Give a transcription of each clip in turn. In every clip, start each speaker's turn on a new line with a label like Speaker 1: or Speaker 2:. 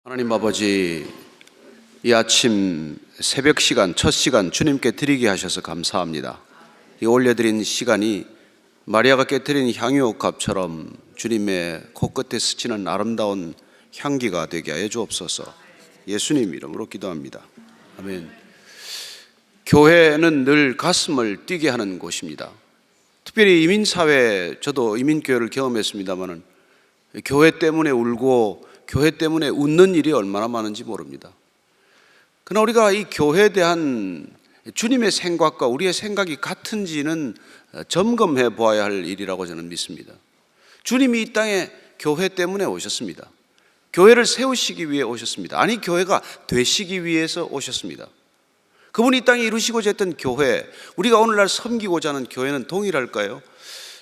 Speaker 1: 하나님 아버지, 이 아침 새벽 시간, 첫 시간 주님께 드리게 하셔서 감사합니다. 이 올려드린 시간이 마리아가 깨뜨린 향유옥합처럼 주님의 코끝에 스치는 아름다운 향기가 되게 하여 주옵소서. 예수님 이름으로 기도합니다. 아멘. 교회는 늘 가슴을 뛰게 하는 곳입니다. 특별히 이민사회, 저도 이민교회를 경험했습니다마는 교회 때문에 울고 교회 때문에 웃는 일이 얼마나 많은지 모릅니다. 그러나 우리가 이 교회에 대한 주님의 생각과 우리의 생각이 같은지는 점검해 보아야 할 일이라고 저는 믿습니다. 주님이 이 땅에 교회 때문에 오셨습니다. 교회를 세우시기 위해 오셨습니다. 아니, 교회가 되시기 위해서 오셨습니다. 그분이 이 땅에 이루시고자 했던 교회, 우리가 오늘날 섬기고자 하는 교회는 동일할까요?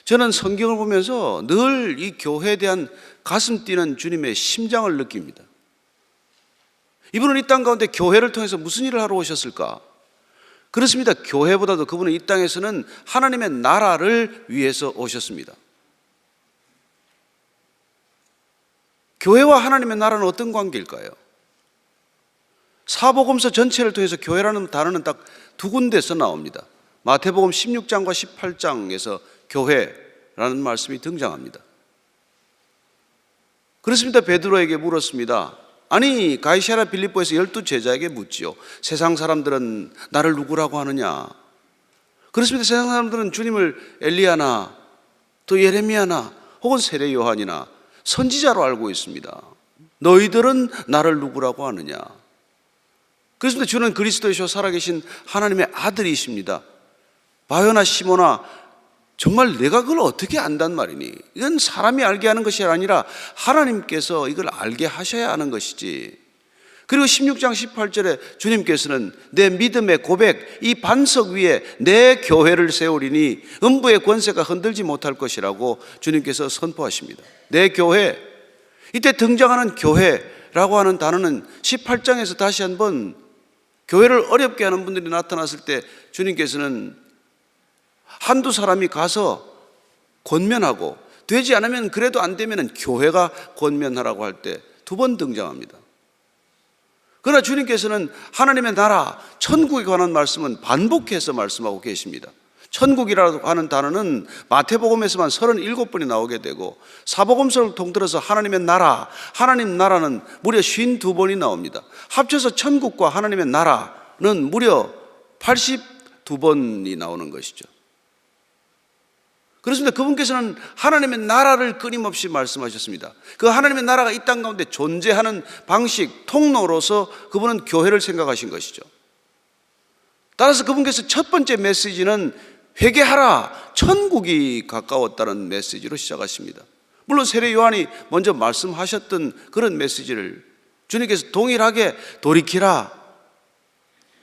Speaker 1: 저는 성경을 보면서 늘 이 교회에 대한 가슴 뛰는 주님의 심장을 느낍니다. 이분은 이 땅 가운데 교회를 통해서 무슨 일을 하러 오셨을까? 그렇습니다. 교회보다도 그분은 이 땅에서는 하나님의 나라를 위해서 오셨습니다. 교회와 하나님의 나라는 어떤 관계일까요? 사복음서 전체를 통해서 교회라는 단어는 딱 두 군데서 나옵니다. 마태복음 16장과 18장에서 교회라는 말씀이 등장합니다. 그렇습니다. 베드로에게 물었습니다. 아니, 가이사랴 빌립보에서 12제자에게 묻지요. 세상 사람들은 나를 누구라고 하느냐? 그렇습니다. 세상 사람들은 주님을 엘리야나 또 예레미야나 혹은 세례 요한이나 선지자로 알고 있습니다. 너희들은 나를 누구라고 하느냐? 그렇습니다. 주는 그리스도이시오 살아계신 하나님의 아들이십니다. 바요나 시모나, 정말 내가 그걸 어떻게 안단 말이니? 이건 사람이 알게 하는 것이 아니라 하나님께서 이걸 알게 하셔야 하는 것이지. 그리고 16장 18절에 주님께서는 내 믿음의 고백, 이 반석 위에 내 교회를 세우리니 음부의 권세가 흔들지 못할 것이라고 주님께서 선포하십니다. 내 교회, 이때 등장하는 교회라고 하는 단어는 18장에서 다시 한번 교회를 어렵게 하는 분들이 나타났을 때 주님께서는 한두 사람이 가서 권면하고 되지 않으면 그래도 안 되면 교회가 권면하라고 할 때 두 번 등장합니다. 그러나 주님께서는 하나님의 나라, 천국에 관한 말씀은 반복해서 말씀하고 계십니다. 천국이라고 하는 단어는 마태복음에서만 37번이 나오게 되고 사복음서를 통틀어서 하나님의 나라, 하나님 나라는 무려 52번이 나옵니다. 합쳐서 천국과 하나님의 나라는 무려 82번이 나오는 것이죠. 그렇습니다. 그분께서는 하나님의 나라를 끊임없이 말씀하셨습니다. 그 하나님의 나라가 이 땅 가운데 존재하는 방식, 통로로서 그분은 교회를 생각하신 것이죠. 따라서 그분께서 첫 번째 메시지는 회개하라, 천국이 가까웠다는 메시지로 시작하십니다. 물론 세례 요한이 먼저 말씀하셨던 그런 메시지를 주님께서 동일하게 돌이키라.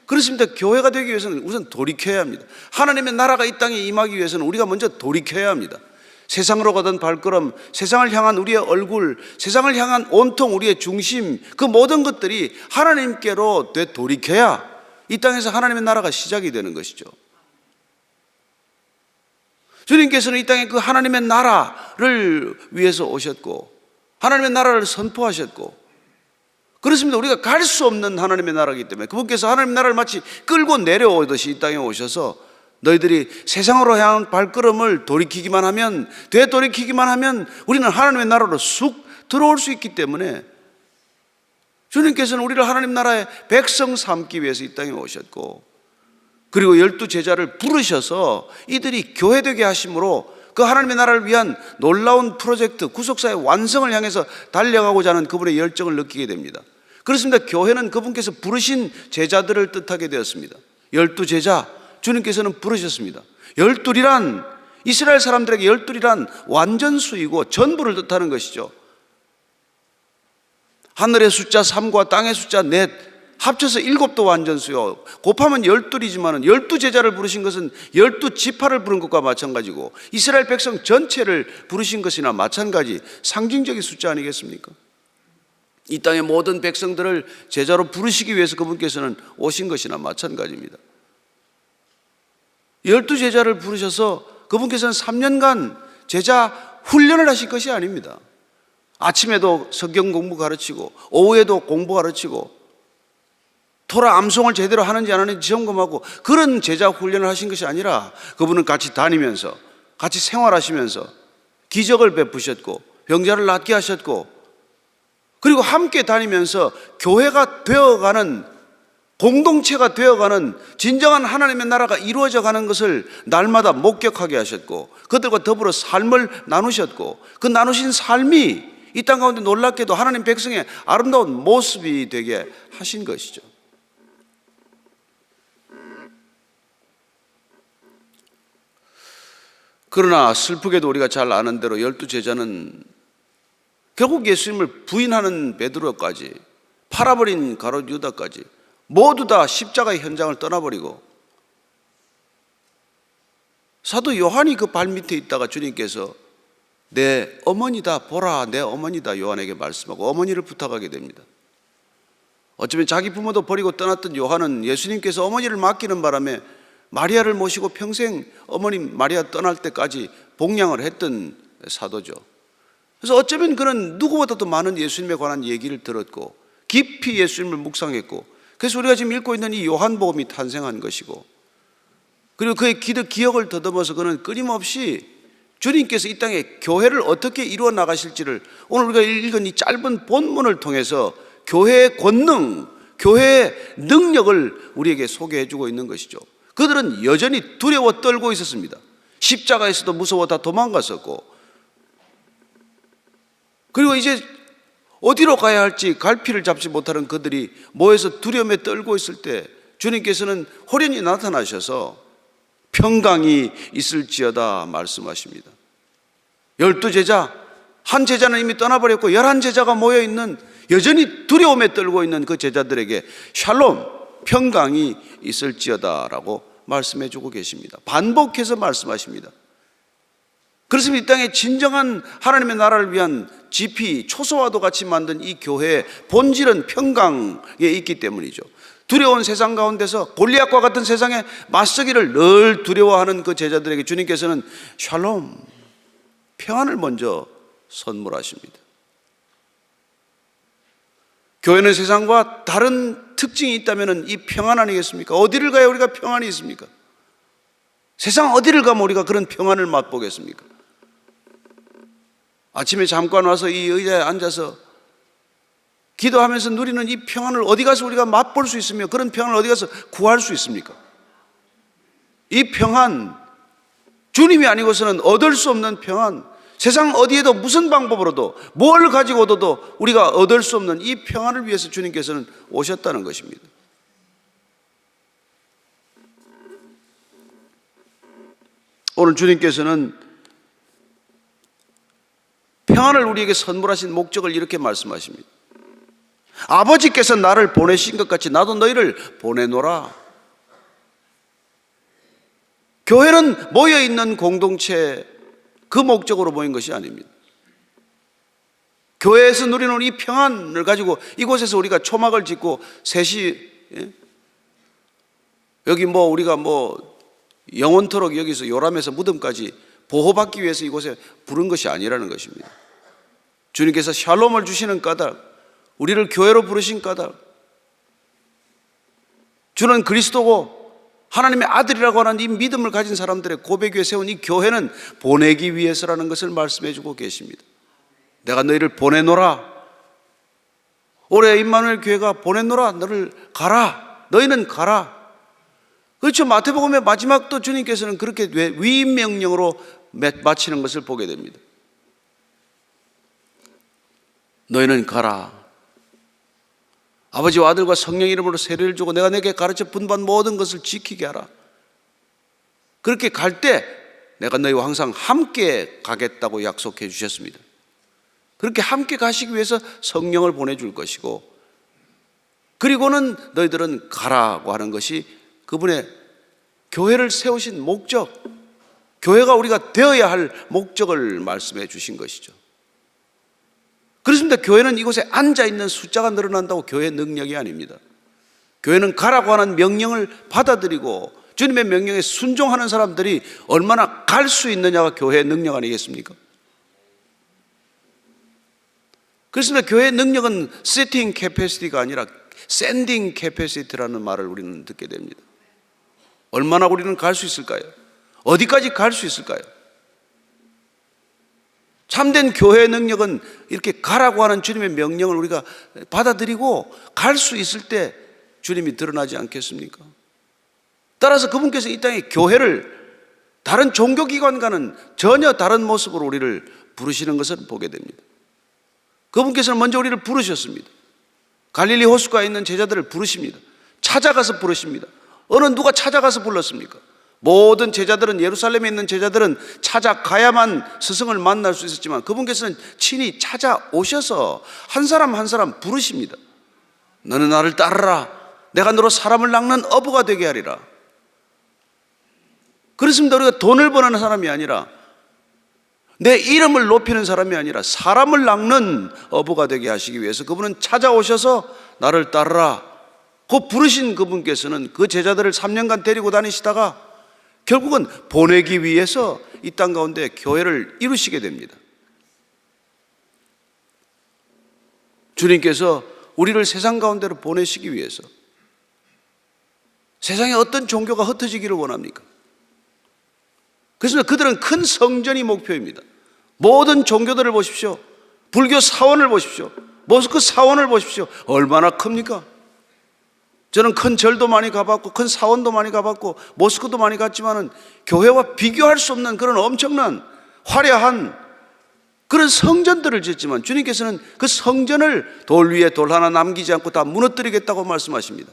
Speaker 1: 그렇습니다. 교회가 되기 위해서는 우선 돌이켜야 합니다. 하나님의 나라가 이 땅에 임하기 위해서는 우리가 먼저 돌이켜야 합니다. 세상으로 가던 발걸음, 세상을 향한 우리의 얼굴, 세상을 향한 온통 우리의 중심, 그 모든 것들이 하나님께로 되돌이켜야 이 땅에서 하나님의 나라가 시작이 되는 것이죠. 주님께서는 이 땅에 그 하나님의 나라를 위해서 오셨고 하나님의 나라를 선포하셨고, 그렇습니다. 우리가 갈 수 없는 하나님의 나라이기 때문에 그분께서 하나님의 나라를 마치 끌고 내려오듯이 이 땅에 오셔서 너희들이 세상으로 향한 발걸음을 돌이키기만 하면, 되돌이키기만 하면 우리는 하나님의 나라로 쑥 들어올 수 있기 때문에 주님께서는 우리를 하나님 나라의 백성 삼기 위해서 이 땅에 오셨고, 그리고 12제자를 부르셔서 이들이 교회되게 하심으로 그 하나님의 나라를 위한 놀라운 프로젝트, 구속사의 완성을 향해서 달려가고자 하는 그분의 열정을 느끼게 됩니다. 그렇습니다. 교회는 그분께서 부르신 제자들을 뜻하게 되었습니다. 12제자, 주님께서는 부르셨습니다. 12이란, 이스라엘 사람들에게 12이란 완전수이고 전부를 뜻하는 것이죠. 하늘의 숫자 3과 땅의 숫자 4, 합쳐서 7도 완전수요. 곱하면 12이지만 12제자를 부르신 것은 12지파를 부른 것과 마찬가지고 이스라엘 백성 전체를 부르신 것이나 마찬가지 상징적인 숫자 아니겠습니까? 이 땅의 모든 백성들을 제자로 부르시기 위해서 그분께서는 오신 것이나 마찬가지입니다. 12제자를 부르셔서 그분께서는 3년간 제자 훈련을 하실 것이 아닙니다. 아침에도 성경 공부 가르치고 오후에도 공부 가르치고 토라 암송을 제대로 하는지 안 하는지 점검하고 그런 제자 훈련을 하신 것이 아니라 그분은 같이 다니면서 같이 생활하시면서 기적을 베푸셨고 병자를 낫게 하셨고 그리고 함께 다니면서 교회가 되어가는 공동체가 되어가는 진정한 하나님의 나라가 이루어져 가는 것을 날마다 목격하게 하셨고 그들과 더불어 삶을 나누셨고 그 나누신 삶이 이 땅 가운데 놀랍게도 하나님 백성의 아름다운 모습이 되게 하신 것이죠. 그러나 슬프게도 우리가 잘 아는 대로 12제자는 결국 예수님을 부인하는 베드로까지 팔아버린 가룟 유다까지 모두 다 십자가의 현장을 떠나버리고 사도 요한이 그 발밑에 있다가 주님께서 내 어머니다 보라 내 어머니다 요한에게 말씀하고 어머니를 부탁하게 됩니다. 어쩌면 자기 부모도 버리고 떠났던 요한은 예수님께서 어머니를 맡기는 바람에 마리아를 모시고 평생 어머님 마리아 떠날 때까지 복양을 했던 사도죠. 그래서 어쩌면 그는 누구보다도 많은 예수님에 관한 얘기를 들었고 깊이 예수님을 묵상했고 그래서 우리가 지금 읽고 있는 이 요한복음이 탄생한 것이고 그리고 그의 기억을 더듬어서 그는 끊임없이 주님께서 이 땅에 교회를 어떻게 이루어 나가실지를 오늘 우리가 읽은 이 짧은 본문을 통해서 교회의 권능, 교회의 능력을 우리에게 소개해 주고 있는 것이죠. 그들은 여전히 두려워 떨고 있었습니다. 십자가에서도 무서워 다 도망갔었고 그리고 이제 어디로 가야 할지 갈피를 잡지 못하는 그들이 모여서 두려움에 떨고 있을 때 주님께서는 호련히 나타나셔서 평강이 있을지어다 말씀하십니다. 12제자, 한 제자는 이미 떠나버렸고 11제자가 모여있는 여전히 두려움에 떨고 있는 그 제자들에게 샬롬, 평강이 있을지어다 라고 말씀해 주고 계십니다. 반복해서 말씀하십니다. 그렇습니다. 이 땅에 진정한 하나님의 나라를 위한 지피, 초소와도 같이 만든 이 교회의 본질은 평강에 있기 때문이죠. 두려운 세상 가운데서 골리앗과 같은 세상에 맞서기를 늘 두려워하는 그 제자들에게 주님께서는 샬롬, 평안을 먼저 선물하십니다. 교회는 세상과 다른 특징이 있다면 이 평안 아니겠습니까? 어디를 가야 우리가 평안이 있습니까? 세상 어디를 가면 우리가 그런 평안을 맛보겠습니까? 아침에 잠깐 와서 이 의자에 앉아서 기도하면서 누리는 이 평안을 어디 가서 우리가 맛볼 수 있으며 그런 평안을 어디 가서 구할 수 있습니까? 이 평안, 주님이 아니고서는 얻을 수 없는 평안, 세상 어디에도 무슨 방법으로도 뭘 가지고 얻어도 우리가 얻을 수 없는 이 평안을 위해서 주님께서는 오셨다는 것입니다. 오늘 주님께서는 평안을 우리에게 선물하신 목적을 이렇게 말씀하십니다. 아버지께서 나를 보내신 것 같이 나도 너희를 보내노라. 교회는 모여있는 공동체 그 목적으로 모인 것이 아닙니다. 교회에서 누리는 이 평안을 가지고 이곳에서 우리가 초막을 짓고 셋이 여기 우리가 영원토록 여기서 요람에서 무덤까지 보호받기 위해서 이곳에 부른 것이 아니라는 것입니다. 주님께서 샬롬을 주시는 까닭, 우리를 교회로 부르신 까닭, 주는 그리스도고 하나님의 아들이라고 하는 이 믿음을 가진 사람들의 고백 위에 세운 이 교회는 보내기 위해서라는 것을 말씀해 주고 계십니다. 내가 너희를 보내노라. 올해 임마누엘 교회가 보내노라. 너를 가라. 너희는 가라. 그렇죠. 마태복음의 마지막도 주님께서는 그렇게 위임명령으로 마치는 것을 보게 됩니다. 너희는 가라. 아버지와 아들과 성령 이름으로 세례를 주고 내가 내게 가르쳐 분반 모든 것을 지키게 하라. 그렇게 갈 때 내가 너희와 항상 함께 가겠다고 약속해 주셨습니다. 그렇게 함께 가시기 위해서 성령을 보내줄 것이고 그리고는 너희들은 가라고 하는 것이 그분의 교회를 세우신 목적, 교회가 우리가 되어야 할 목적을 말씀해 주신 것이죠. 그렇습니다. 교회는 이곳에 앉아있는 숫자가 늘어난다고 교회의 능력이 아닙니다. 교회는 가라고 하는 명령을 받아들이고 주님의 명령에 순종하는 사람들이 얼마나 갈 수 있느냐가 교회의 능력 아니겠습니까? 그렇습니다. 교회의 능력은 세팅 캐패시티가 아니라 샌딩 캐패시티라는 말을 우리는 듣게 됩니다. 얼마나 우리는 갈 수 있을까요? 어디까지 갈 수 있을까요? 참된 교회의 능력은 이렇게 가라고 하는 주님의 명령을 우리가 받아들이고 갈 수 있을 때 주님이 드러나지 않겠습니까? 따라서 그분께서 이 땅에 교회를 다른 종교기관과는 전혀 다른 모습으로 우리를 부르시는 것을 보게 됩니다. 그분께서는 먼저 우리를 부르셨습니다. 갈릴리 호수가에 있는 제자들을 부르십니다. 찾아가서 부르십니다. 어느 누가 찾아가서 불렀습니까? 모든 제자들은, 예루살렘에 있는 제자들은 찾아가야만 스승을 만날 수 있었지만 그분께서는 친히 찾아오셔서 한 사람 한 사람 부르십니다. 너는 나를 따르라. 내가 너로 사람을 낚는 어부가 되게 하리라. 그렇습니다. 우리가 돈을 버는 사람이 아니라, 내 이름을 높이는 사람이 아니라 사람을 낚는 어부가 되게 하시기 위해서 그분은 찾아오셔서 나를 따르라. 그 부르신 그분께서는 그 제자들을 3년간 데리고 다니시다가 결국은 보내기 위해서 이 땅 가운데 교회를 이루시게 됩니다. 주님께서 우리를 세상 가운데로 보내시기 위해서 세상에 어떤 종교가 흩어지기를 원합니까? 그래서 그들은 큰 성전이 목표입니다. 모든 종교들을 보십시오. 불교 사원을 보십시오. 모스크 사원을 보십시오. 얼마나 큽니까? 저는 큰 절도 많이 가봤고 큰 사원도 많이 가봤고 모스크도 많이 갔지만은 교회와 비교할 수 없는 그런 엄청난 화려한 그런 성전들을 짓지만 주님께서는 그 성전을 돌 위에 돌 하나 남기지 않고 다 무너뜨리겠다고 말씀하십니다.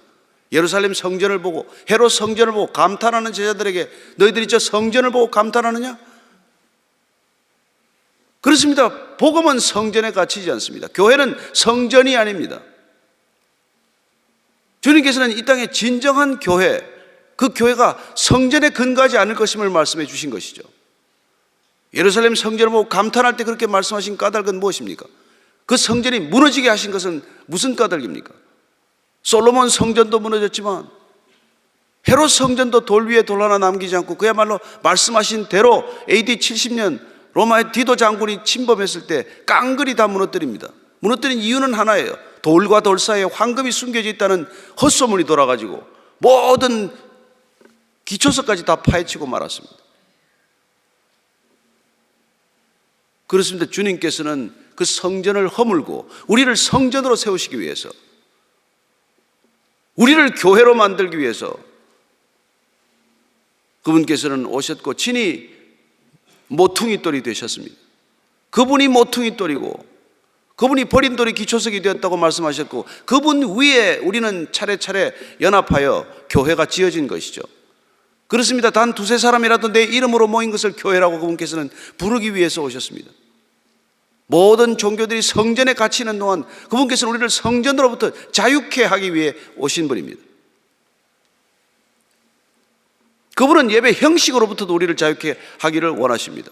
Speaker 1: 예루살렘 성전을 보고 헤롯 성전을 보고 감탄하는 제자들에게 너희들이 저 성전을 보고 감탄하느냐? 그렇습니다. 복음은 성전에 갇히지 않습니다. 교회는 성전이 아닙니다. 주님께서는 이 땅에 진정한 교회, 그 교회가 성전에 근거하지 않을 것임을 말씀해 주신 것이죠. 예루살렘 성전을 보고 감탄할 때 그렇게 말씀하신 까닭은 무엇입니까? 그 성전이 무너지게 하신 것은 무슨 까닭입니까? 솔로몬 성전도 무너졌지만 헤롯 성전도 돌 위에 돌 하나 남기지 않고 그야말로 말씀하신 대로 AD 70년 로마의 디도 장군이 침범했을 때 깡그리 다 무너뜨립니다. 무너뜨린 이유는 하나예요. 돌과 돌 사이에 황금이 숨겨져 있다는 헛소문이 돌아가지고 모든 기초석까지 다 파헤치고 말았습니다. 그렇습니다. 주님께서는 그 성전을 허물고 우리를 성전으로 세우시기 위해서, 우리를 교회로 만들기 위해서 그분께서는 오셨고 친히 모퉁이돌이 되셨습니다. 그분이 모퉁이돌이고 그분이 버린 돌이 기초석이 되었다고 말씀하셨고 그분 위에 우리는 차례차례 연합하여 교회가 지어진 것이죠. 그렇습니다. 단 두세 사람이라도 내 이름으로 모인 것을 교회라고 그분께서는 부르기 위해서 오셨습니다. 모든 종교들이 성전에 갇히는 동안 그분께서는 우리를 성전으로부터 자유케 하기 위해 오신 분입니다. 그분은 예배 형식으로부터도 우리를 자유케 하기를 원하십니다.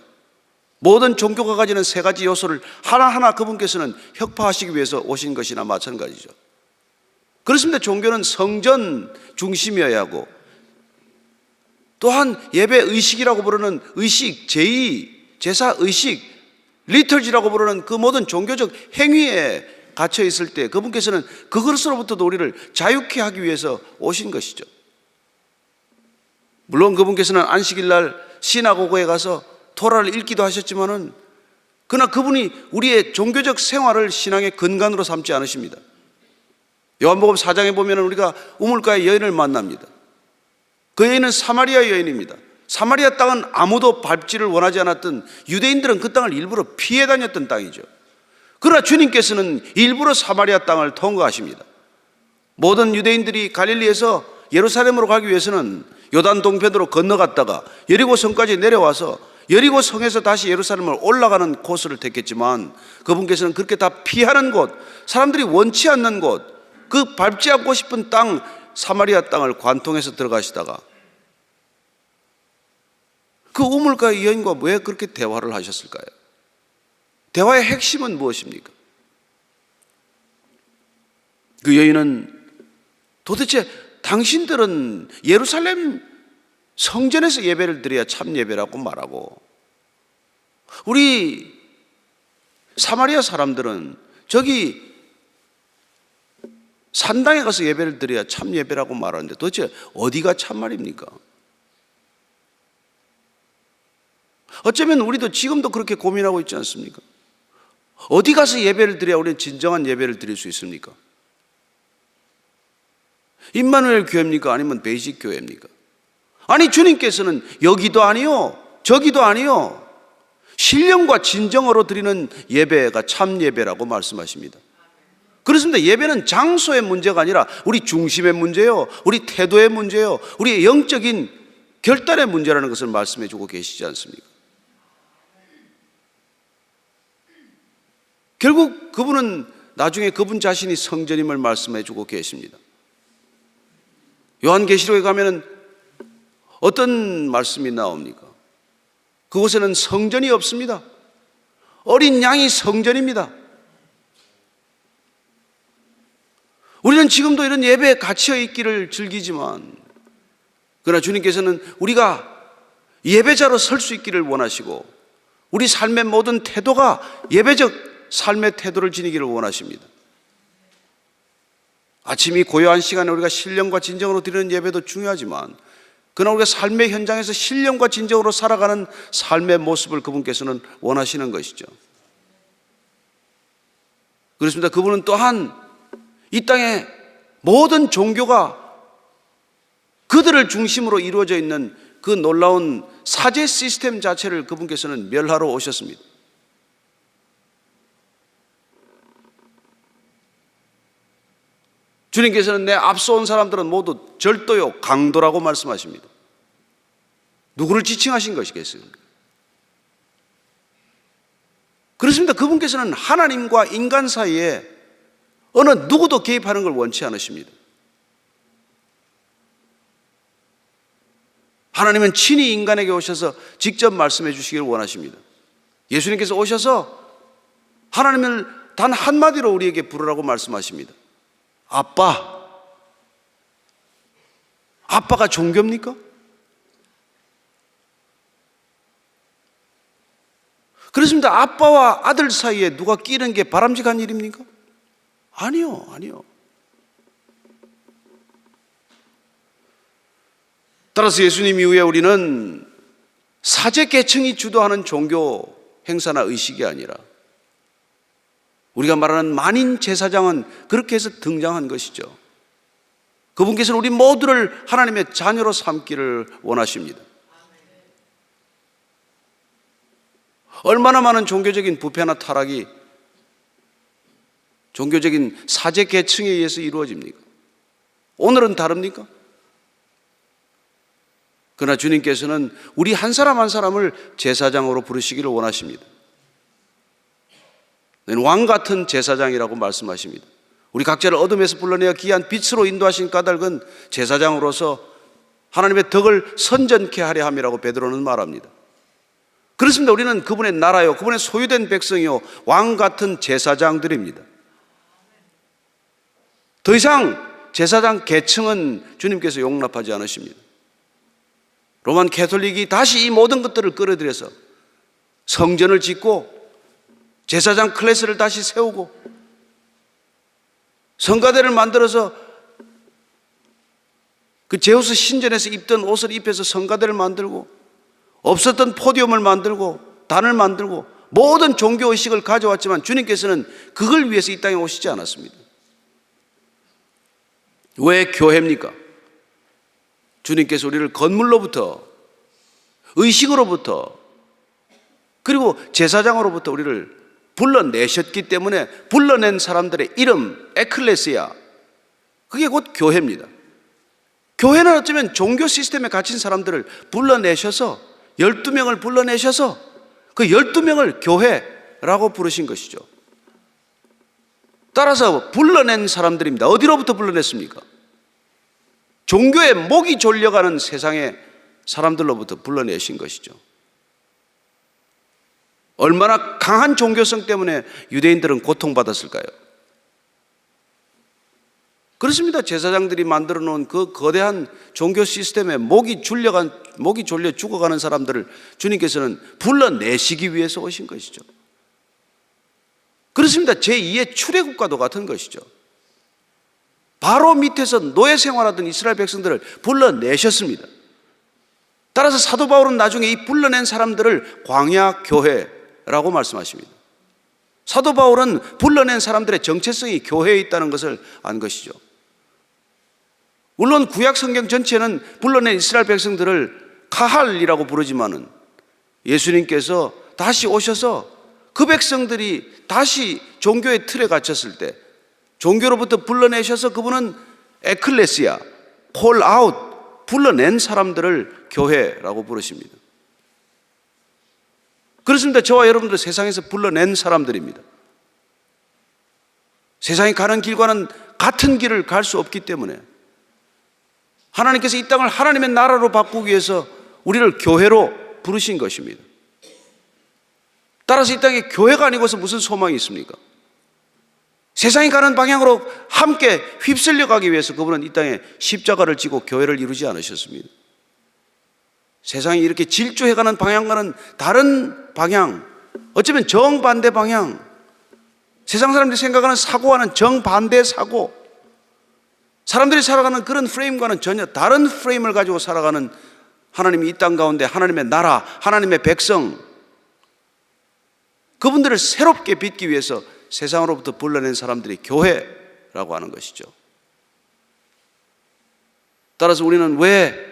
Speaker 1: 모든 종교가 가지는 세 가지 요소를 하나하나 그분께서는 혁파하시기 위해서 오신 것이나 마찬가지죠. 그렇습니다. 종교는 성전 중심이어야 하고 또한 예배 의식이라고 부르는 의식, 제의, 제사 의식, 리터지라고 부르는 그 모든 종교적 행위에 갇혀 있을 때 그분께서는 그것으로부터도 우리를 자유케 하기 위해서 오신 것이죠. 물론 그분께서는 안식일 날 시나고그에 가서 토라를 읽기도 하셨지만은 그러나 그분이 우리의 종교적 생활을 신앙의 근간으로 삼지 않으십니다. 요한복음 4장에 보면 우리가 우물가의 여인을 만납니다. 그 여인은 사마리아 여인입니다. 사마리아 땅은 아무도 밟지를 원하지 않았던, 유대인들은 그 땅을 일부러 피해 다녔던 땅이죠. 그러나 주님께서는 일부러 사마리아 땅을 통과하십니다. 모든 유대인들이 갈릴리에서 예루살렘으로 가기 위해서는 요단 동편으로 건너갔다가 여리고 성까지 내려와서 여리고 성에서 다시 예루살렘을 올라가는 코스를 택했지만 그분께서는 그렇게 다 피하는 곳, 사람들이 원치 않는 곳, 그 밟지 않고 싶은 땅, 사마리아 땅을 관통해서 들어가시다가 그 우물가의 여인과 왜 그렇게 대화를 하셨을까요? 대화의 핵심은 무엇입니까? 그 여인은 도대체 당신들은 예루살렘 성전에서 예배를 드려야 참 예배라고 말하고 우리 사마리아 사람들은 저기 산당에 가서 예배를 드려야 참 예배라고 말하는데 도대체 어디가 참말입니까? 어쩌면 우리도 지금도 그렇게 고민하고 있지 않습니까? 어디 가서 예배를 드려야 우리는 진정한 예배를 드릴 수 있습니까? 임마누엘 교회입니까? 아니면 베이직 교회입니까? 아니, 주님께서는 여기도 아니요 저기도 아니요 신령과 진정으로 드리는 예배가 참 예배라고 말씀하십니다. 그렇습니다. 예배는 장소의 문제가 아니라 우리 중심의 문제요, 우리 태도의 문제요, 우리의 영적인 결단의 문제라는 것을 말씀해 주고 계시지 않습니까? 결국 그분은 나중에 그분 자신이 성전임을 말씀해 주고 계십니다. 요한계시록에 가면은 어떤 말씀이 나옵니까? 그곳에는 성전이 없습니다. 어린 양이 성전입니다. 우리는 지금도 이런 예배에 갇혀 있기를 즐기지만, 그러나 주님께서는 우리가 예배자로 설 수 있기를 원하시고 우리 삶의 모든 태도가 예배적 삶의 태도를 지니기를 원하십니다. 아침이 고요한 시간에 우리가 신령과 진정으로 드리는 예배도 중요하지만, 그러나 우리가 삶의 현장에서 신령과 진정으로 살아가는 삶의 모습을 그분께서는 원하시는 것이죠. 그렇습니다. 그분은 또한 이 땅의 모든 종교가 그들을 중심으로 이루어져 있는 그 놀라운 사제 시스템 자체를 그분께서는 멸하러 오셨습니다. 주님께서는 내 앞서 온 사람들은 모두 절도요 강도라고 말씀하십니다. 누구를 지칭하신 것이겠습니까? 그렇습니다. 그분께서는 하나님과 인간 사이에 어느 누구도 개입하는 걸 원치 않으십니다. 하나님은 친히 인간에게 오셔서 직접 말씀해 주시기를 원하십니다. 예수님께서 오셔서 하나님을 단 한마디로 우리에게 부르라고 말씀하십니다. 아빠. 아빠가 종교입니까? 그렇습니다. 아빠와 아들 사이에 누가 끼는 게 바람직한 일입니까? 아니요, 아니요. 따라서 예수님 이후에 우리는 사제 계층이 주도하는 종교 행사나 의식이 아니라 우리가 말하는 만인 제사장은 그렇게 해서 등장한 것이죠. 그분께서는 우리 모두를 하나님의 자녀로 삼기를 원하십니다. 얼마나 많은 종교적인 부패나 타락이 종교적인 사제 계층에 의해서 이루어집니까? 오늘은 다릅니까? 그러나 주님께서는 우리 한 사람 한 사람을 제사장으로 부르시기를 원하십니다. 왕 같은 제사장이라고 말씀하십니다. 우리 각자를 어둠에서 불러내어 귀한 빛으로 인도하신 까닭은 제사장으로서 하나님의 덕을 선전케 하려 함이라고 베드로는 말합니다. 그렇습니다. 우리는 그분의 나라요, 그분의 소유된 백성이요, 왕 같은 제사장들입니다. 더 이상 제사장 계층은 주님께서 용납하지 않으십니다. 로만 캐톨릭이 다시 이 모든 것들을 끌어들여서 성전을 짓고 제사장 클래스를 다시 세우고 성가대를 만들어서 그 제우스 신전에서 입던 옷을 입혀서 성가대를 만들고 없었던 포디움을 만들고 단을 만들고 모든 종교의식을 가져왔지만 주님께서는 그걸 위해서 이 땅에 오시지 않았습니다. 왜 교회입니까? 주님께서 우리를 건물로부터, 의식으로부터, 그리고 제사장으로부터 우리를 불러내셨기 때문에 불러낸 사람들의 이름, 에클레시아, 그게 곧 교회입니다. 교회는 어쩌면 종교 시스템에 갇힌 사람들을 불러내셔서 12명을 불러내셔서 그 12명을 교회라고 부르신 것이죠. 따라서 불러낸 사람들입니다. 어디로부터 불러냈습니까? 종교에 목이 졸려가는 세상의 사람들로부터 불러내신 것이죠. 얼마나 강한 종교성 때문에 유대인들은 고통받았을까요? 그렇습니다. 제사장들이 만들어 놓은 그 거대한 종교 시스템에 목이 졸려 죽어가는 사람들을 주님께서는 불러내시기 위해서 오신 것이죠. 그렇습니다. 제2의 출애굽과도 같은 것이죠. 바로 밑에서 노예 생활하던 이스라엘 백성들을 불러내셨습니다. 따라서 사도 바울은 나중에 이 불러낸 사람들을 광야 교회라고 말씀하십니다. 사도 바울은 불러낸 사람들의 정체성이 교회에 있다는 것을 안 것이죠. 물론 구약 성경 전체는 불러낸 이스라엘 백성들을 카할이라고 부르지만은 예수님께서 다시 오셔서 그 백성들이 다시 종교의 틀에 갇혔을 때 종교로부터 불러내셔서 그분은 에클레시아, 콜 아웃, 불러낸 사람들을 교회라고 부르십니다. 그렇습니다. 저와 여러분들 세상에서 불러낸 사람들입니다. 세상이 가는 길과는 같은 길을 갈 수 없기 때문에 하나님께서 이 땅을 하나님의 나라로 바꾸기 위해서 우리를 교회로 부르신 것입니다. 따라서 이 땅에 교회가 아니고서 무슨 소망이 있습니까? 세상이 가는 방향으로 함께 휩쓸려 가기 위해서 그분은 이 땅에 십자가를 지고 교회를 이루지 않으셨습니다. 세상이 이렇게 질주해가는 방향과는 다른 방향, 어쩌면 정반대 방향, 세상 사람들이 생각하는 사고와는 정반대 사고, 사람들이 살아가는 그런 프레임과는 전혀 다른 프레임을 가지고 살아가는 하나님이 이 땅 가운데 하나님의 나라, 하나님의 백성, 그분들을 새롭게 빚기 위해서 세상으로부터 불러낸 사람들이 교회라고 하는 것이죠. 따라서 우리는 왜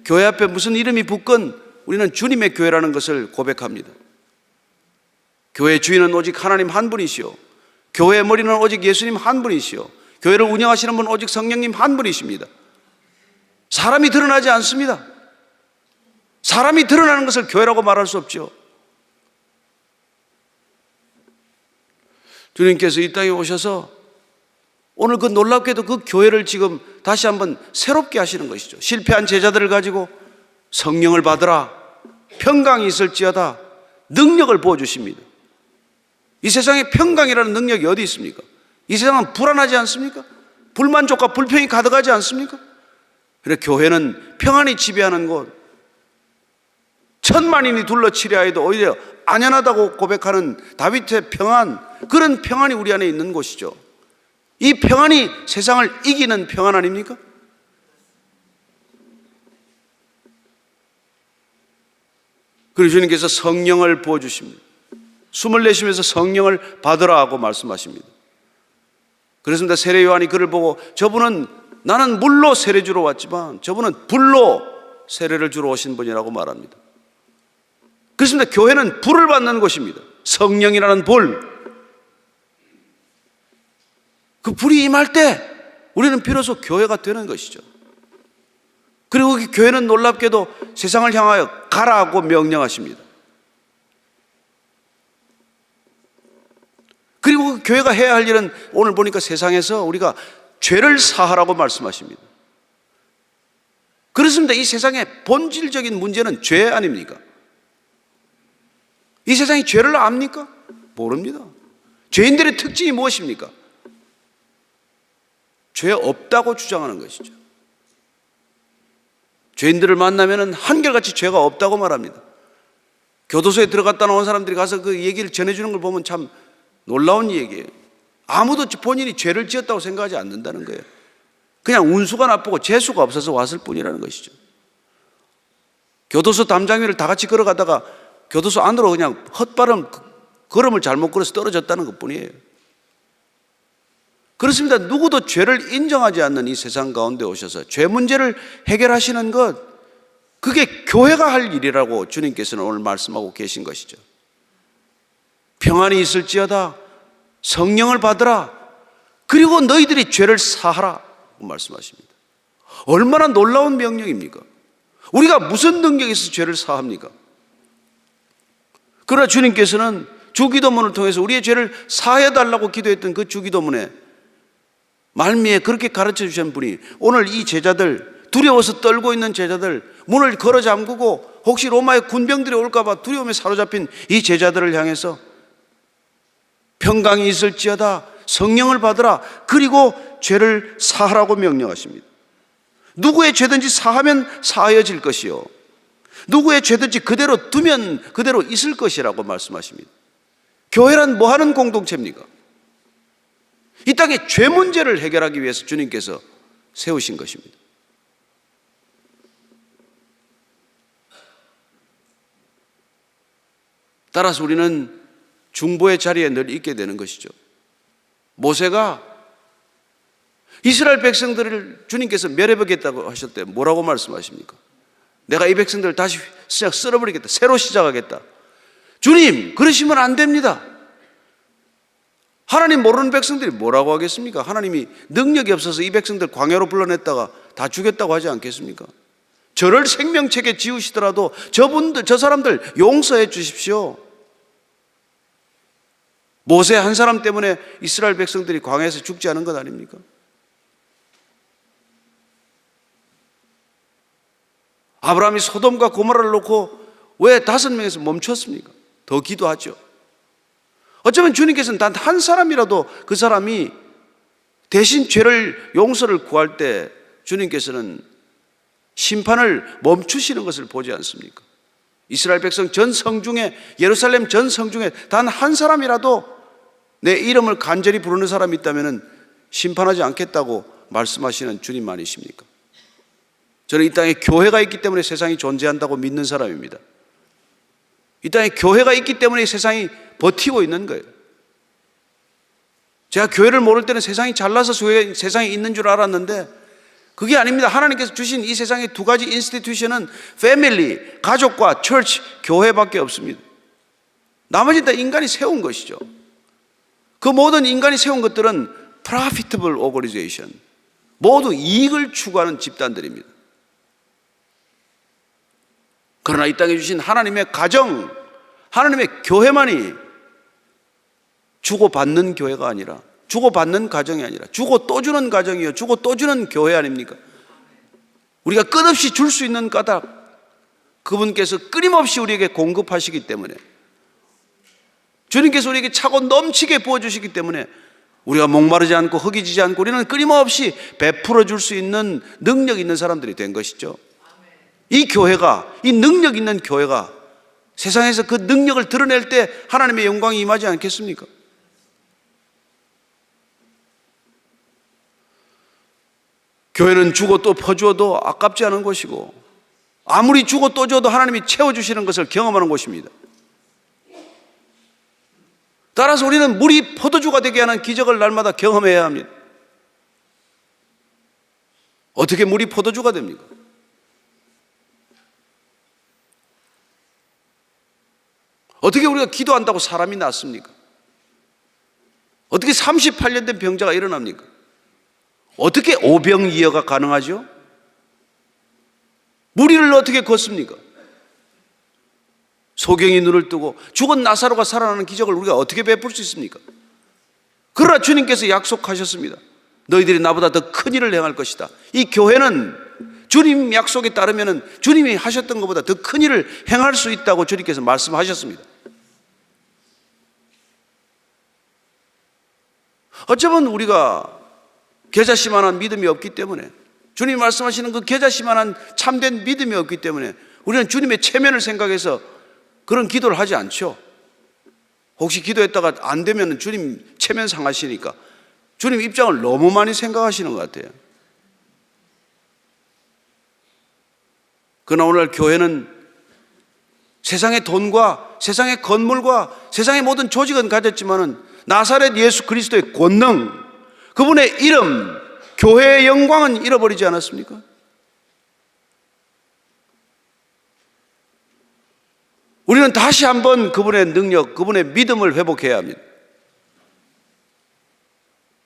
Speaker 1: 교회 앞에 무슨 이름이 붙건 우리는 주님의 교회라는 것을 고백합니다. 교회의 주인은 오직 하나님 한 분이시오. 교회의 머리는 오직 예수님 한 분이시오. 교회를 운영하시는 분은 오직 성령님 한 분이십니다. 사람이 드러나지 않습니다. 사람이 드러나는 것을 교회라고 말할 수 없죠. 주님께서 이 땅에 오셔서 오늘 그 놀랍게도 그 교회를 지금 다시 한번 새롭게 하시는 것이죠. 실패한 제자들을 가지고 성령을 받으라, 평강이 있을지어다, 능력을 부어주십니다. 이 세상에 평강이라는 능력이 어디 있습니까? 이 세상은 불안하지 않습니까? 불만족과 불평이 가득하지 않습니까? 그래 교회는 평안이 지배하는 곳, 천만인이 둘러치려 해도 오히려 안연하다고 고백하는 다윗의 평안, 그런 평안이 우리 안에 있는 곳이죠. 이 평안이 세상을 이기는 평안 아닙니까? 그리고 주님께서 성령을 부어주십니다. 숨을 내쉬면서 성령을 받으라 하고 말씀하십니다. 그렇습니다. 세례 요한이 그를 보고 저분은 나는 물로 세례 주러 왔지만 저분은 불로 세례를 주러 오신 분이라고 말합니다. 그렇습니다. 교회는 불을 받는 곳입니다. 성령이라는 불. 그 불이 임할 때 우리는 비로소 교회가 되는 것이죠. 그리고 그 교회는 놀랍게도 세상을 향하여 가라고 명령하십니다. 그리고 그 교회가 해야 할 일은 오늘 보니까 세상에서 우리가 죄를 사하라고 말씀하십니다. 그렇습니다. 이 세상의 본질적인 문제는 죄 아닙니까? 이 세상이 죄를 압니까? 모릅니다. 죄인들의 특징이 무엇입니까? 죄 없다고 주장하는 것이죠. 죄인들을 만나면 한결같이 죄가 없다고 말합니다. 교도소에 들어갔다 나온 사람들이 가서 그 얘기를 전해주는 걸 보면 참 놀라운 얘기예요. 아무도 본인이 죄를 지었다고 생각하지 않는다는 거예요. 그냥 운수가 나쁘고 재수가 없어서 왔을 뿐이라는 것이죠. 교도소 담장 위를 다 같이 걸어가다가 교도소 안으로 그냥 헛발음 걸음을 잘못 걸어서 떨어졌다는 것뿐이에요. 그렇습니다. 누구도 죄를 인정하지 않는 이 세상 가운데 오셔서 죄 문제를 해결하시는 것, 그게 교회가 할 일이라고 주님께서는 오늘 말씀하고 계신 것이죠. 평안이 있을지어다, 성령을 받으라, 그리고 너희들이 죄를 사하라 말씀하십니다. 얼마나 놀라운 명령입니까? 우리가 무슨 능력이 있어서 죄를 사합니까? 그러나 주님께서는 주기도문을 통해서 우리의 죄를 사해달라고 기도했던 그 주기도문에 말미에 그렇게 가르쳐 주신 분이 오늘 이 제자들, 두려워서 떨고 있는 제자들, 문을 걸어 잠그고 혹시 로마의 군병들이 올까봐 두려움에 사로잡힌 이 제자들을 향해서 평강이 있을지어다, 성령을 받으라, 그리고 죄를 사하라고 명령하십니다. 누구의 죄든지 사하면 사하여질 것이요, 누구의 죄든지 그대로 두면 그대로 있을 것이라고 말씀하십니다. 교회란 뭐 하는 공동체입니까? 이 땅의 죄 문제를 해결하기 위해서 주님께서 세우신 것입니다. 따라서 우리는 중보의 자리에 늘 있게 되는 것이죠. 모세가 이스라엘 백성들을 주님께서 멸해보겠다고 하실 때 뭐라고 말씀하십니까? 내가 이 백성들을 다시 쓸어버리겠다. 새로 시작하겠다. 주님, 그러시면 안 됩니다. 하나님 모르는 백성들이 뭐라고 하겠습니까? 하나님이 능력이 없어서 이 백성들 광야로 불러냈다가 다 죽였다고 하지 않겠습니까? 저를 생명책에 지우시더라도 저 사람들 용서해 주십시오. 모세 한 사람 때문에 이스라엘 백성들이 광야에서 죽지 않은 것 아닙니까? 아브라함이 소돔과 고모라를 놓고 왜 5명에서 멈췄습니까? 더 기도하죠. 어쩌면 주님께서는 단 한 사람이라도 그 사람이 대신 죄를 용서를 구할 때 주님께서는 심판을 멈추시는 것을 보지 않습니까? 이스라엘 백성 전 성중에, 예루살렘 전 성중에 단 한 사람이라도 내 이름을 간절히 부르는 사람이 있다면 심판하지 않겠다고 말씀하시는 주님 아니십니까? 저는 이 땅에 교회가 있기 때문에 세상이 존재한다고 믿는 사람입니다. 이 땅에 교회가 있기 때문에 세상이 버티고 있는 거예요. 제가 교회를 모를 때는 세상이 잘나서 세상에 있는 줄 알았는데 그게 아닙니다. 하나님께서 주신 이 세상의 두 가지 인스티튜션은 패밀리, 가족과 처치, 교회밖에 없습니다. 나머지는 다 인간이 세운 것이죠. 그 모든 인간이 세운 것들은 profitable organization, 모두 이익을 추구하는 집단들입니다. 그러나 이 땅에 주신 하나님의 가정, 하나님의 교회만이 주고받는 교회가 아니라, 주고받는 가정이 아니라 주고 또 주는 가정이요, 주고 또 주는 교회 아닙니까? 우리가 끝없이 줄 수 있는 까닭, 그분께서 끊임없이 우리에게 공급하시기 때문에, 주님께서 우리에게 차고 넘치게 부어주시기 때문에 우리가 목마르지 않고 허기지지 않고 우리는 끊임없이 베풀어 줄 수 있는 능력 있는 사람들이 된 것이죠. 이 교회가, 이 능력 있는 교회가 세상에서 그 능력을 드러낼 때 하나님의 영광이 임하지 않겠습니까? 교회는 주고 또 퍼주어도 아깝지 않은 곳이고, 아무리 주고 또 줘도 하나님이 채워주시는 것을 경험하는 곳입니다. 따라서 우리는 물이 포도주가 되게 하는 기적을 날마다 경험해야 합니다. 어떻게 물이 포도주가 됩니까? 어떻게 우리가 기도한다고 사람이 낫습니까? 어떻게 38년 된 병자가 일어납니까? 어떻게 오병이어가 가능하죠? 무리를 어떻게 걷습니까? 소경이 눈을 뜨고 죽은 나사로가 살아나는 기적을 우리가 어떻게 베풀 수 있습니까? 그러나 주님께서 약속하셨습니다. 너희들이 나보다 더 큰 일을 행할 것이다. 이 교회는 주님 약속에 따르면 주님이 하셨던 것보다 더 큰 일을 행할 수 있다고 주님께서 말씀하셨습니다. 어쩌면 우리가 겨자씨만한 믿음이 없기 때문에, 주님이 말씀하시는 그 겨자씨만한 참된 믿음이 없기 때문에 우리는 주님의 체면을 생각해서 그런 기도를 하지 않죠. 혹시 기도했다가 안 되면 주님 체면 상하시니까 주님 입장을 너무 많이 생각하시는 것 같아요. 그러나 오늘 교회는 세상의 돈과 세상의 건물과 세상의 모든 조직은 가졌지만은 나사렛 예수 그리스도의 권능, 그분의 이름, 교회의 영광은 잃어버리지 않았습니까? 우리는 다시 한번 그분의 능력, 그분의 믿음을 회복해야 합니다.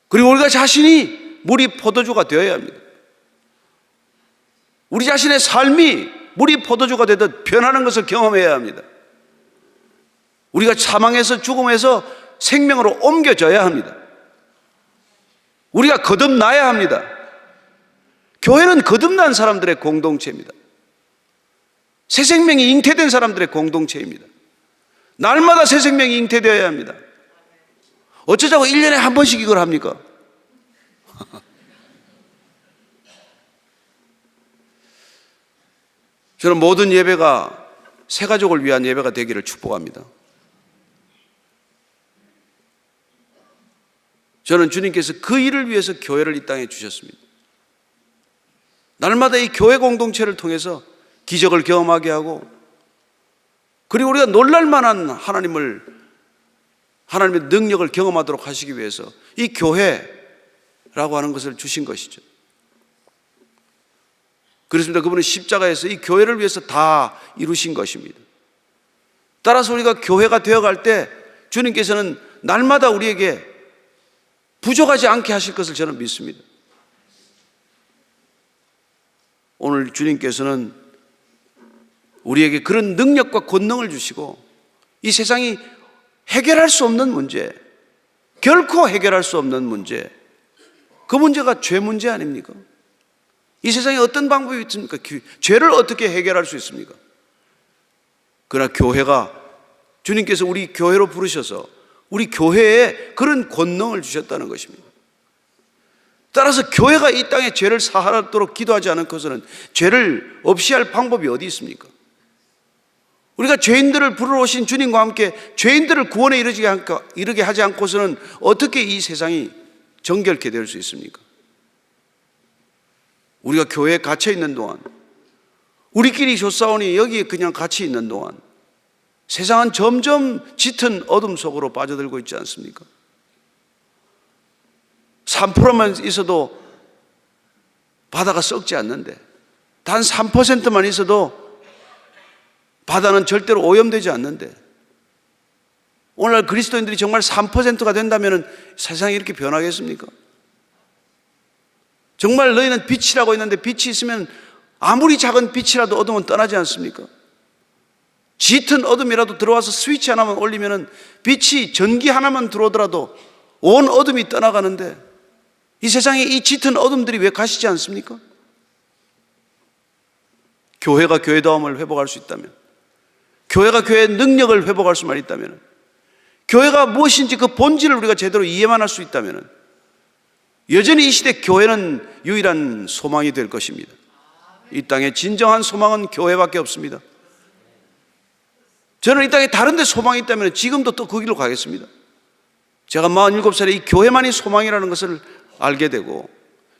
Speaker 1: 그리고 우리가 자신이 물이 포도주가 되어야 합니다. 우리 자신의 삶이 물이 포도주가 되듯 변하는 것을 경험해야 합니다. 우리가 사망에서 죽음에서 생명으로 옮겨져야 합니다. 우리가 거듭나야 합니다. 교회는 거듭난 사람들의 공동체입니다. 새 생명이 잉태된 사람들의 공동체입니다. 날마다 새 생명이 잉태되어야 합니다. 어쩌자고 1년에 한 번씩 이걸 합니까? 저는 모든 예배가 새 가족을 위한 예배가 되기를 축복합니다. 저는 주님께서 그 일을 위해서 교회를 이 땅에 주셨습니다. 날마다 이 교회 공동체를 통해서 기적을 경험하게 하고, 그리고 우리가 놀랄만한 하나님의 능력을 경험하도록 하시기 위해서 이 교회라고 하는 것을 주신 것이죠. 그렇습니다. 그분은 십자가에서 이 교회를 위해서 다 이루신 것입니다. 따라서 우리가 교회가 되어갈 때 주님께서는 날마다 우리에게 부족하지 않게 하실 것을 저는 믿습니다. 오늘 주님께서는 우리에게 그런 능력과 권능을 주시고, 이 세상이 해결할 수 없는 문제, 결코 해결할 수 없는 문제, 그 문제가 죄 문제 아닙니까? 이 세상에 어떤 방법이 있습니까? 죄를 어떻게 해결할 수 있습니까? 그러나 교회가, 주님께서 우리 교회로 부르셔서 우리 교회에 그런 권능을 주셨다는 것입니다. 따라서 교회가 이 땅에 죄를 사하도록 기도하지 않고서는 죄를 없이 할 방법이 어디 있습니까? 우리가 죄인들을 부르러 오신 주님과 함께 죄인들을 구원에 이르게 하지 않고서는 어떻게 이 세상이 정결케 될 수 있습니까? 우리가 교회에 갇혀 있는 동안, 우리끼리 조싸우니 여기에 그냥 같이 있는 동안 세상은 점점 짙은 어둠 속으로 빠져들고 있지 않습니까? 3%만 있어도 바다가 썩지 않는데, 단 3%만 있어도 바다는 절대로 오염되지 않는데, 오늘날 그리스도인들이 정말 3%가 된다면 세상이 이렇게 변하겠습니까? 정말 너희는 빛이라고 했는데 빛이 있으면 아무리 작은 빛이라도 어둠은 떠나지 않습니까? 짙은 어둠이라도 들어와서 스위치 하나만 올리면 빛이, 전기 하나만 들어오더라도 온 어둠이 떠나가는데, 이 세상에 이 짙은 어둠들이 왜 가시지 않습니까? 교회가 교회다움을 회복할 수 있다면, 교회가 교회의 능력을 회복할 수만 있다면, 교회가 무엇인지 그 본질을 우리가 제대로 이해만 할 수 있다면, 여전히 이 시대 교회는 유일한 소망이 될 것입니다. 이 땅에 진정한 소망은 교회밖에 없습니다. 저는 이 땅에 다른 데 소망이 있다면 지금도 또 그 길로 가겠습니다. 제가 47살에 이 교회만이 소망이라는 것을 알게 되고,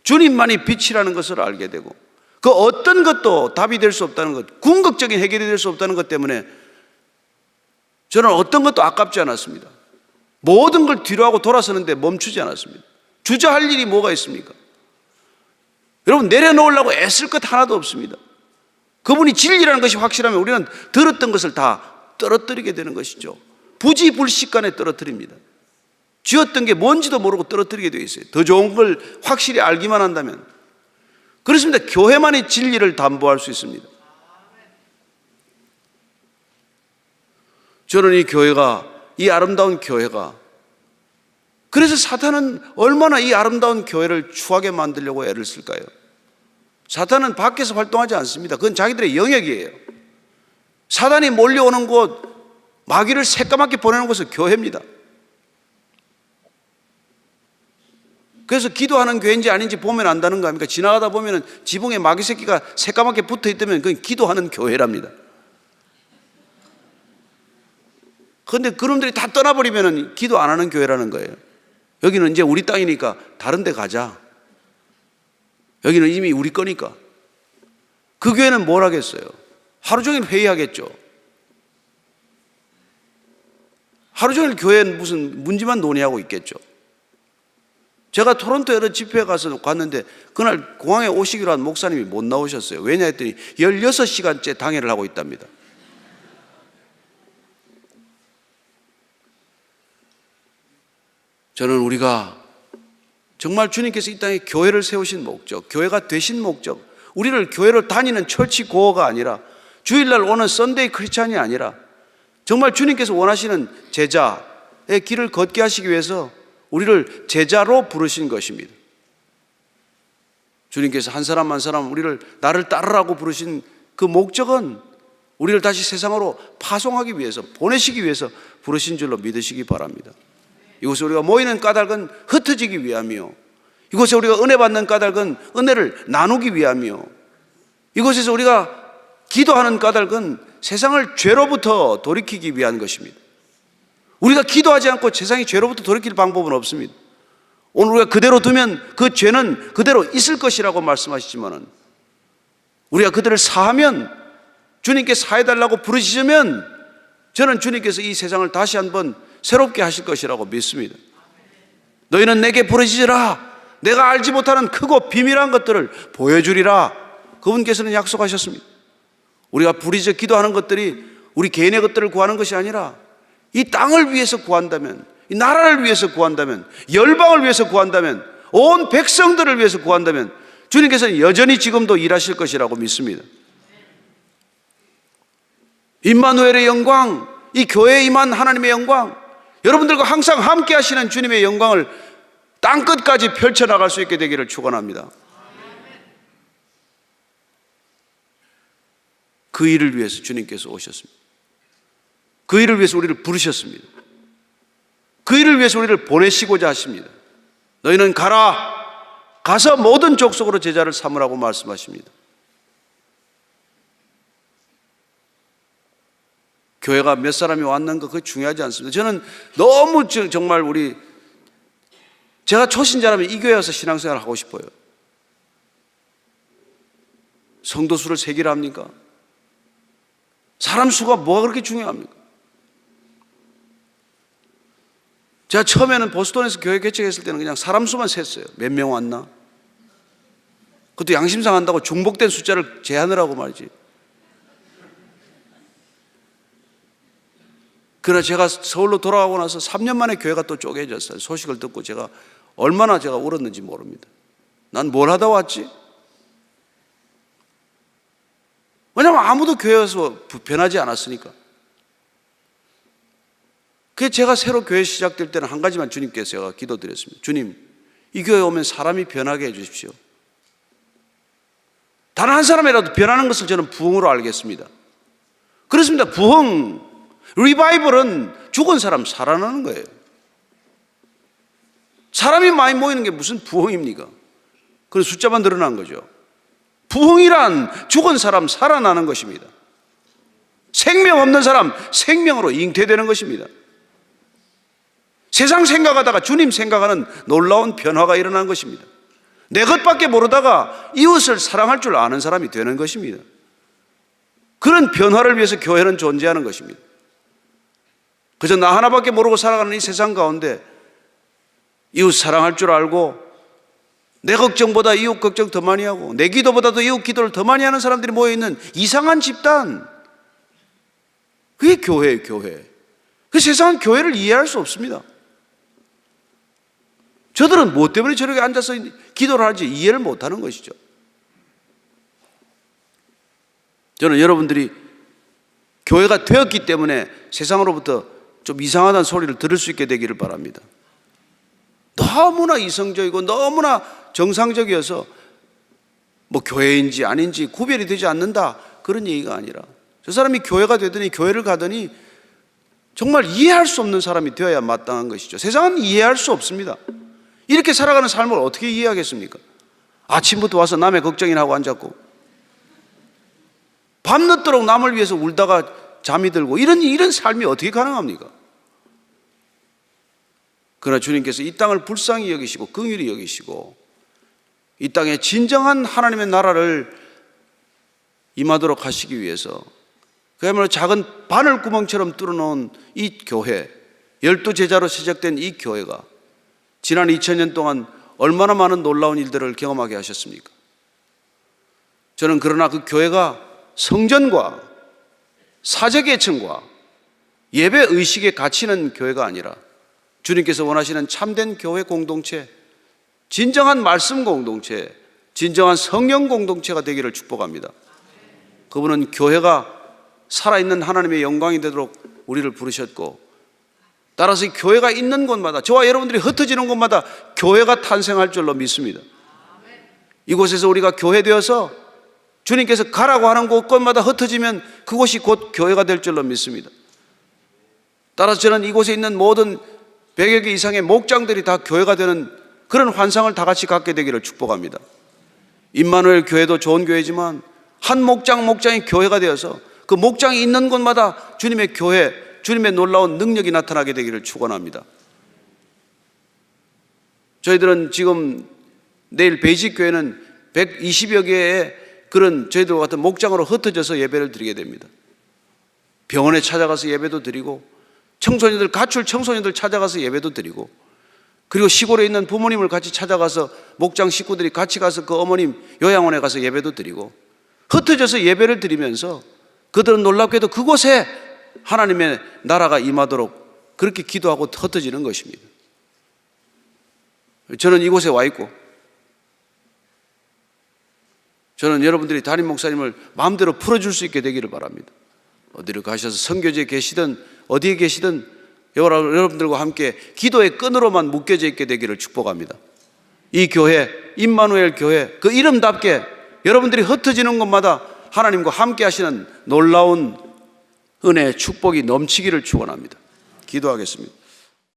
Speaker 1: 주님만이 빛이라는 것을 알게 되고, 그 어떤 것도 답이 될 수 없다는 것, 궁극적인 해결이 될 수 없다는 것 때문에 저는 어떤 것도 아깝지 않았습니다. 모든 걸 뒤로하고 돌아서는데 멈추지 않았습니다. 주저할 일이 뭐가 있습니까? 여러분, 내려놓으려고 애쓸 것 하나도 없습니다. 그분이 진리라는 것이 확실하면 우리는 들었던 것을 다 떨어뜨리게 되는 것이죠. 부지불식간에 떨어뜨립니다. 쥐었던 게 뭔지도 모르고 떨어뜨리게 되어 있어요. 더 좋은 걸 확실히 알기만 한다면. 그렇습니다. 교회만이 진리를 담보할 수 있습니다. 저는 이 교회가, 이 아름다운 교회가, 그래서 사탄은 얼마나 이 아름다운 교회를 추하게 만들려고 애를 쓸까요? 사탄은 밖에서 활동하지 않습니다. 그건 자기들의 영역이에요. 사단이 몰려오는 곳, 마귀를 새까맣게 보내는 곳은 교회입니다. 그래서 기도하는 교회인지 아닌지 보면 안다는 거 아닙니까? 지나가다 보면 지붕에 마귀 새끼가 새까맣게 붙어 있다면 그건 기도하는 교회랍니다. 그런데 그놈들이 다 떠나버리면 기도 안 하는 교회라는 거예요. 여기는 이제 우리 땅이니까 다른 데 가자. 여기는 이미 우리 거니까. 그 교회는 뭘 하겠어요? 하루 종일 회의하겠죠. 하루 종일 교회는 무슨 문제만 논의하고 있겠죠. 제가 토론토 여러 집회에 갔는데 그날 공항에 오시기로 한 목사님이 못 나오셨어요. 왜냐 했더니 16시간째 당회를 하고 있답니다. 저는 우리가 정말 주님께서 이 땅에 교회를 세우신 목적, 교회가 되신 목적, 우리를 교회를 다니는 철치 고어가 아니라, 주일날 오는 썬데이 크리스찬이 아니라, 정말 주님께서 원하시는 제자의 길을 걷게 하시기 위해서 우리를 제자로 부르신 것입니다. 주님께서 한 사람 한 사람 나를 따르라고 부르신 그 목적은 우리를 다시 세상으로 파송하기 위해서, 보내시기 위해서 부르신 줄로 믿으시기 바랍니다. 이곳에 우리가 모이는 까닭은 흩어지기 위함이요, 이곳에 우리가 은혜 받는 까닭은 은혜를 나누기 위함이요, 이곳에서 우리가 기도하는 까닭은 세상을 죄로부터 돌이키기 위한 것입니다. 우리가 기도하지 않고 세상이 죄로부터 돌이킬 방법은 없습니다. 오늘 우리가 그대로 두면 그 죄는 그대로 있을 것이라고 말씀하시지만은 우리가 그들을 사하면, 주님께 사해달라고 부르시면 저는 주님께서 이 세상을 다시 한번 새롭게 하실 것이라고 믿습니다. 너희는 내게 부르짖으라. 내가 알지 못하는 크고 비밀한 것들을 보여주리라. 그분께서는 약속하셨습니다. 우리가 부르짖어 기도하는 것들이 우리 개인의 것들을 구하는 것이 아니라 이 땅을 위해서 구한다면, 이 나라를 위해서 구한다면, 열방을 위해서 구한다면, 온 백성들을 위해서 구한다면 주님께서는 여전히 지금도 일하실 것이라고 믿습니다. 임마누엘의 영광, 이 교회에 임한 하나님의 영광, 여러분들과 항상 함께 하시는 주님의 영광을 땅끝까지 펼쳐나갈 수 있게 되기를 축원합니다. 그 일을 위해서 주님께서 오셨습니다. 그 일을 위해서 우리를 부르셨습니다. 그 일을 위해서 우리를 보내시고자 하십니다. 너희는 가서 모든 족속으로 제자를 삼으라고 말씀하십니다. 교회가 몇 사람이 왔는 거 그거 중요하지 않습니다. 저는 너무 정말 제가 초신자라면 이 교회 와서 신앙생활을 하고 싶어요. 성도 수를 세기라 합니까? 사람 수가 뭐가 그렇게 중요합니까? 제가 처음에는 보스턴에서 교회 개척했을 때는 그냥 사람 수만 셌어요. 몇 명 왔나? 그것도 양심상 한다고 중복된 숫자를 제한하라고 말이지. 그러나 제가 서울로 돌아가고 나서 3년 만에 교회가 또 쪼개졌어요. 소식을 듣고 제가 얼마나 울었는지 모릅니다. 난 뭘 하다 왔지? 왜냐하면 아무도 교회에서 변하지 않았으니까. 그래서 제가 새로 교회 시작될 때는 한 가지만 주님께서 제가 기도드렸습니다. 주님, 이 교회에 오면 사람이 변하게 해주십시오. 단 한 사람이라도 변하는 것을 저는 부흥으로 알겠습니다. 그렇습니다. 부흥, 리바이벌은 죽은 사람 살아나는 거예요. 사람이 많이 모이는 게 무슨 부흥입니까? 그런 숫자만 늘어난 거죠. 부흥이란 죽은 사람 살아나는 것입니다. 생명 없는 사람 생명으로 잉태되는 것입니다. 세상 생각하다가 주님 생각하는 놀라운 변화가 일어난 것입니다. 내 것밖에 모르다가 이웃을 사랑할 줄 아는 사람이 되는 것입니다. 그런 변화를 위해서 교회는 존재하는 것입니다. 그저 나 하나밖에 모르고 살아가는 이 세상 가운데 이웃 사랑할 줄 알고 내 걱정보다 이웃 걱정 더 많이 하고 내 기도보다도 이웃 기도를 더 많이 하는 사람들이 모여있는 이상한 집단, 그게 교회예요. 교회. 그 세상은 교회를 이해할 수 없습니다. 저들은 뭐 때문에 저렇게 앉아서 기도를 하는지 이해를 못하는 것이죠. 저는 여러분들이 교회가 되었기 때문에 세상으로부터 좀 이상하다는 소리를 들을 수 있게 되기를 바랍니다. 너무나 이성적이고 너무나 정상적이어서 뭐 교회인지 아닌지 구별이 되지 않는다, 그런 얘기가 아니라 저 사람이 교회가 되더니 교회를 가더니 정말 이해할 수 없는 사람이 되어야 마땅한 것이죠. 세상은 이해할 수 없습니다. 이렇게 살아가는 삶을 어떻게 이해하겠습니까? 아침부터 와서 남의 걱정이나 하고 앉았고 밤늦도록 남을 위해서 울다가 잠이 들고 이런 삶이 어떻게 가능합니까? 그러나 주님께서 이 땅을 불쌍히 여기시고 긍휼히 여기시고 이 땅에 진정한 하나님의 나라를 임하도록 하시기 위해서 그야말로 작은 바늘구멍처럼 뚫어놓은 이 교회, 12제자로 시작된 이 교회가 지난 2000년 동안 얼마나 많은 놀라운 일들을 경험하게 하셨습니까? 저는 그러나 그 교회가 성전과 사제계층과 예배의식에 갇히는 교회가 아니라 주님께서 원하시는 참된 교회 공동체, 진정한 말씀 공동체, 진정한 성령 공동체가 되기를 축복합니다. 그분은 교회가 살아있는 하나님의 영광이 되도록 우리를 부르셨고, 따라서 이 교회가 있는 곳마다, 저와 여러분들이 흩어지는 곳마다 교회가 탄생할 줄로 믿습니다. 이곳에서 우리가 교회 되어서 주님께서 가라고 하는 곳마다 흩어지면 그곳이 곧 교회가 될 줄로 믿습니다. 따라서 저는 이곳에 있는 모든 100여 개 이상의 목장들이 다 교회가 되는 그런 환상을 다 같이 갖게 되기를 축복합니다. 임마누엘 교회도 좋은 교회지만 한 목장이 교회가 되어서 그 목장이 있는 곳마다 주님의 교회, 주님의 놀라운 능력이 나타나게 되기를 축원합니다. 저희들은 지금 내일 베이직 교회는 120여 개의 그런 저희들 같은 목장으로 흩어져서 예배를 드리게 됩니다. 병원에 찾아가서 예배도 드리고, 청소년들, 가출 청소년들 찾아가서 예배도 드리고, 그리고 시골에 있는 부모님을 같이 찾아가서 목장 식구들이 같이 가서 그 어머님 요양원에 가서 예배도 드리고, 흩어져서 예배를 드리면서 그들은 놀랍게도 그곳에 하나님의 나라가 임하도록 그렇게 기도하고 흩어지는 것입니다. 저는 이곳에 와 있고, 저는 여러분들이 담임 목사님을 마음대로 풀어줄 수 있게 되기를 바랍니다. 어디를 가셔서 선교지에 계시든 어디에 계시든 여러분들과 함께 기도의 끈으로만 묶여져 있게 되기를 축복합니다. 이 교회, 임마누엘 교회, 그 이름답게 여러분들이 흩어지는 곳마다 하나님과 함께 하시는 놀라운 은혜의 축복이 넘치기를 축원합니다. 기도하겠습니다.